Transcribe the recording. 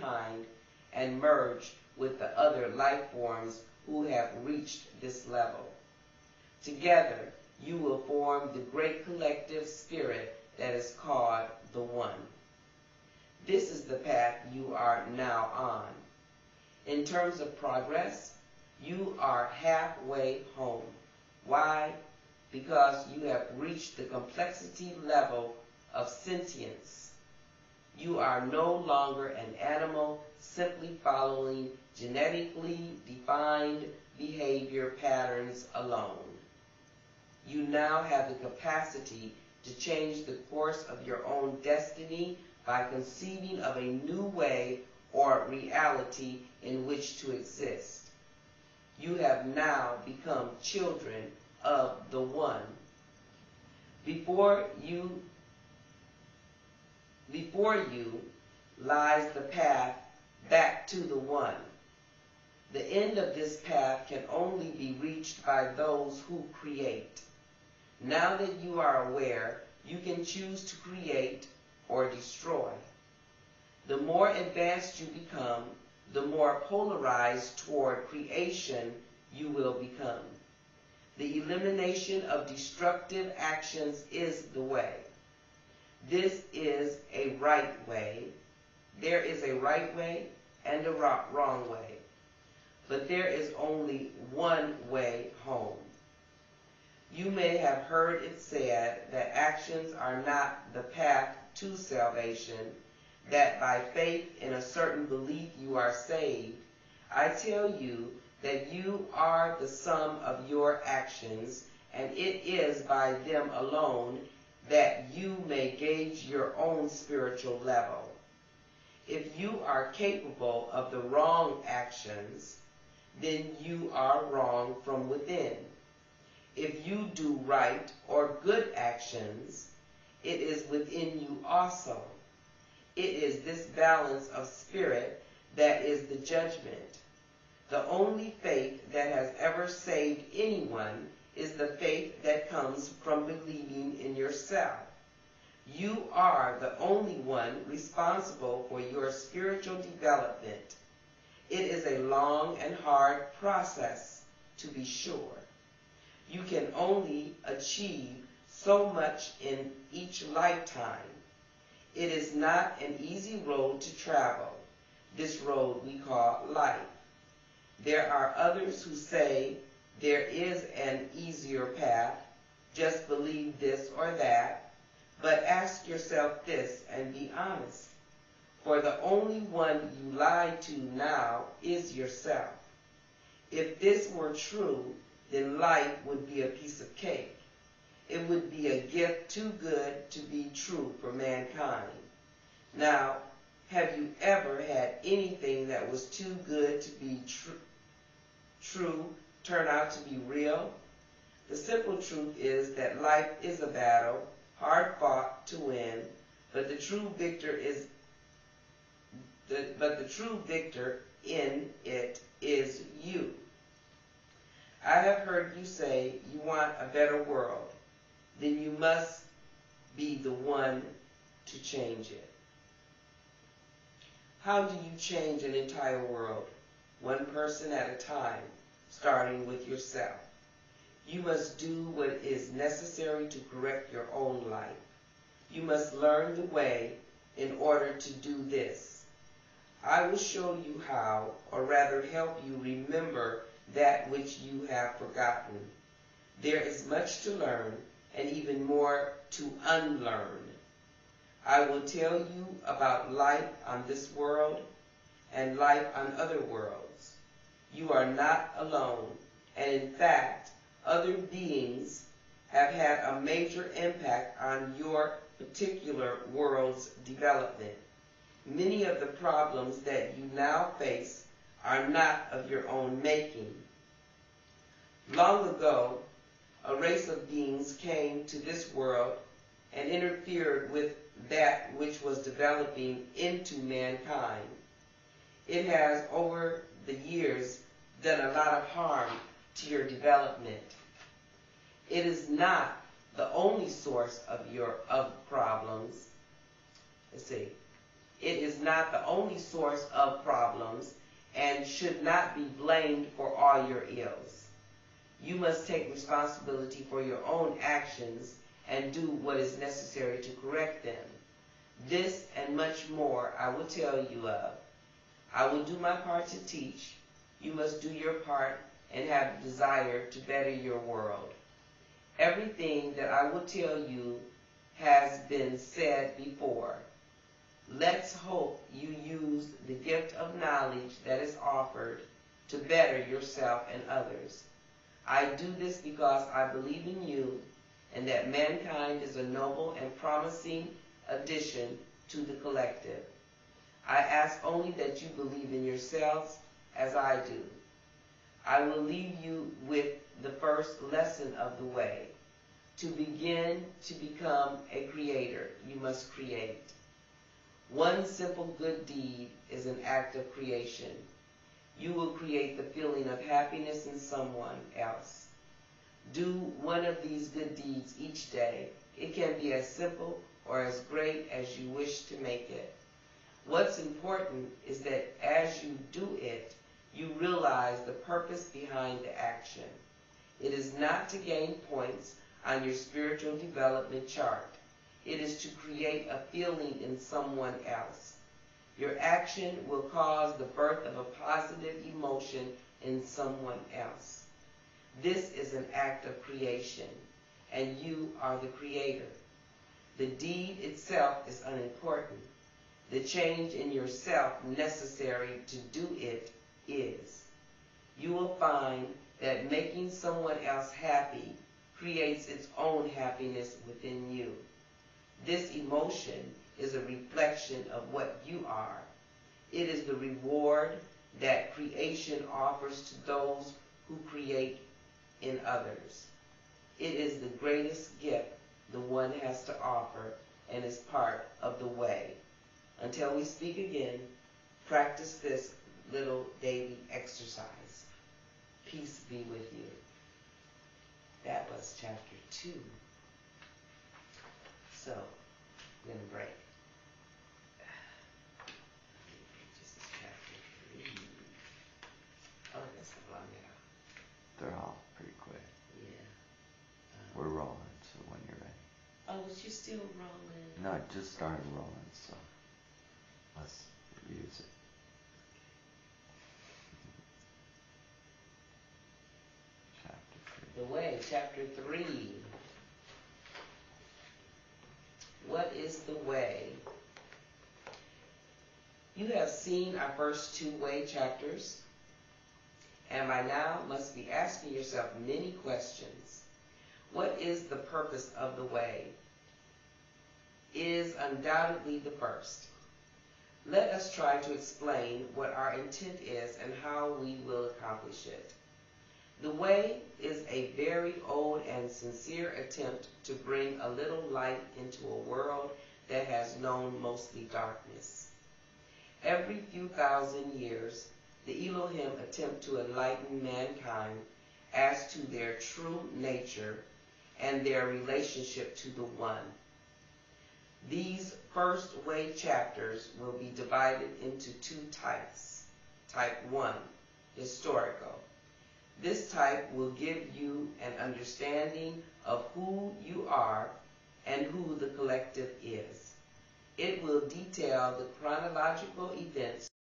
behind and merge with the other life forms who have reached this level. Together, you will form the great collective spirit that is called the One. This is the path you are now on. In terms of progress, you are halfway home. Why? Because you have reached the complexity level of sentience. You are no longer an animal simply following genetically defined behavior patterns alone. You now have the capacity to change the course of your own destiny by conceiving of a new way or reality in which to exist. You have now become children of the One. Before you lies the path back to the One. The end of this path can only be reached by those who create. Now that you are aware, you can choose to create or destroy. The more advanced you become, the more polarized toward creation you will become. The elimination of destructive actions is the way. This is a right way. There is a right way and a wrong way. But there is only one way home. You may have heard it said that actions are not the path to salvation, that by faith in a certain belief you are saved. I tell you that you are the sum of your actions, and it is by them alone that you may gauge your own spiritual level. If you are capable of the wrong actions, then you are wrong from within. If you do right or good actions, it is within you also. It is this balance of spirit that is the judgment. The only faith that has ever saved anyone is the faith that comes from believing in yourself. You are the only one responsible for your spiritual development. It is a long and hard process, to be sure. You can only achieve so much in each lifetime. It is not an easy road to travel, this road we call life. There are others who say there is an easier path, just believe this or that, but ask yourself this and be honest. For the only one you lie to now is yourself. If this were true, then life would be a piece of cake. It would be a gift too good to be true for mankind. Now, have you ever had anything that was too good to be true turn out to be real? The simple truth is that life is a battle, hard fought to win, but the true victor in it is you. I have heard you say you want a better world. Then you must be the one to change it. How do you change an entire world? One person at a time, starting with yourself. You must do what is necessary to correct your own life. You must learn the way in order to do this. I will show you how, or rather help you remember that which you have forgotten. There is much to learn, and even more to unlearn. I will tell you about life on this world and life on other worlds. You are not alone, and in fact, other beings have had a major impact on your particular world's development. Many of the problems that you now face are not of your own making. Long ago, a race of beings came to this world and interfered with that which was developing into mankind. It has, over the years, done a lot of harm to your development. It is not the only source of problems. Let's see. It is not the only source of problems and should not be blamed for all your ills. You must take responsibility for your own actions and do what is necessary to correct them. This and much more I will tell you of. I will do my part to teach. You must do your part and have the desire to better your world. Everything that I will tell you has been said before. Let's hope you use the gift of knowledge that is offered to better yourself and others. I do this because I believe in you and that mankind is a noble and promising addition to the collective. I ask only that you believe in yourselves as I do. I will leave you with the first lesson of the way. To begin to become a creator, you must create. One simple good deed is an act of creation. You will create the feeling of happiness in someone else. Do one of these good deeds each day. It can be as simple or as great as you wish to make it. What's important is that as you do it, you realize the purpose behind the action. It is not to gain points on your spiritual development chart. It is to create a feeling in someone else. Your action will cause the birth of a positive emotion in someone else. This is an act of creation, and you are the creator. The deed itself is unimportant. The change in yourself necessary to do it is. You will find that making someone else happy creates its own happiness within you. This emotion is a reflection of what you are. It is the reward that creation offers to those who create in others. It is the greatest gift the one has to offer and is part of the way. Until we speak again, practice this little daily exercise. Peace be with you. That was chapter 2. So, we're going to break. This is chapter 3. Oh, that's a long out. They're all pretty quick. Yeah. We're rolling, so when you're ready. Oh, was you still rolling? No, it just started rolling, so let's use it. Chapter 3. The way, chapter 3. What is the way? You have seen our first 2 way chapters, and by now must be asking yourself many questions. What is the purpose of the way? Is undoubtedly the first. Let us try to explain what our intent is and how we will accomplish it. The way is a very old and sincere attempt to bring a little light into a world that has known mostly darkness. Every few thousand years, the Elohim attempt to enlighten mankind as to their true nature and their relationship to the One. These first way chapters will be divided into 2 types. Type 1, historical. This type will give you an understanding of who you are and who the collective is. It will detail the chronological events